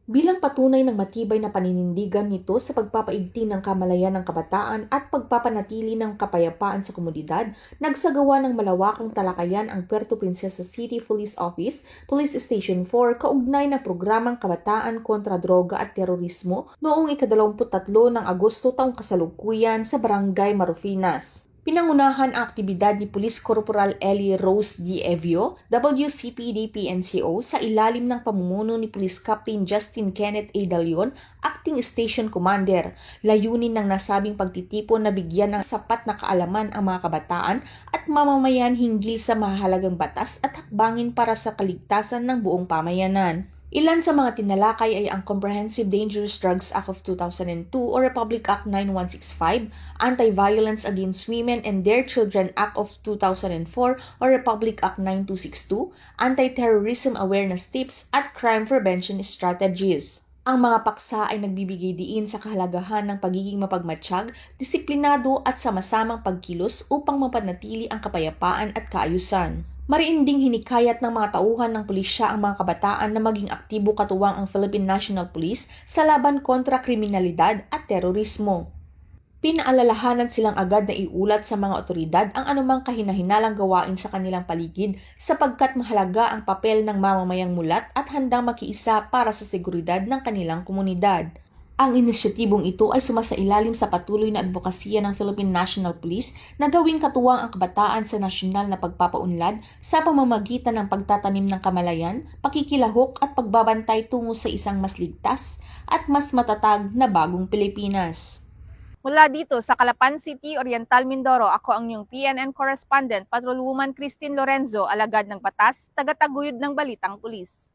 Bilang patunay ng matibay na paninindigan nito sa pagpapaigting ng kamalayan ng kabataan at pagpapanatili ng kapayapaan sa komunidad, nagsagawa ng malawakang talakayan ang Puerto Princesa City Police Office, Police Station 4, kaugnay ng programang Kabataan kontra Droga at Terorismo noong ika-23 ng Agosto taong kasalukuyan sa Barangay Marufinas. Pinangunahan ang aktibidad ni Police Corporal Ellie Rose D. Evio, WCPD-PNCO, sa ilalim ng pamumuno ni Police Captain Justin Kenneth A. Dalion, Acting Station Commander. Layunin ng nasabing pagtitipon na bigyan ng sapat na kaalaman ang mga kabataan at mamamayan hinggil sa mahalagang batas at hakbangin para sa kaligtasan ng buong pamayanan. Ilan sa mga tinalakay ay ang Comprehensive Dangerous Drugs Act of 2002 o Republic Act 9165, Anti-Violence Against Women and Their Children Act of 2004 o Republic Act 9262, Anti-Terrorism Awareness Tips at Crime Prevention Strategies. Ang mga paksa ay nagbibigay diin sa kahalagahan ng pagiging mapagmatsyag, disiplinado at sama-samang pagkilos upang mapanatili ang kapayapaan at kaayusan. Mariin ding hinikayat ng mga tauhan ng pulisya ang mga kabataan na maging aktibo katuwang ang Philippine National Police sa laban kontra kriminalidad at terorismo. Pinaalalahanan silang agad na iulat sa mga otoridad ang anumang kahinahinalang gawain sa kanilang paligid sapagkat mahalaga ang papel ng mamamayang mulat at handang makiisa para sa seguridad ng kanilang komunidad. Ang inisyatibong ito ay sumasailalim sa patuloy na advokasya ng Philippine National Police na gawing katuwang ang kabataan sa nasyonal na pagpapaunlad sa pamamagitan ng pagtatanim ng kamalayan, pakikilahok at pagbabantay tungo sa isang mas ligtas at mas matatag na bagong Pilipinas. Mula dito sa Calapan City, Oriental Mindoro, ako ang iyong PNN correspondent, Patrolwoman Christine Lorenzo, alagad ng batas, tagataguyod ng Balitang Pulis.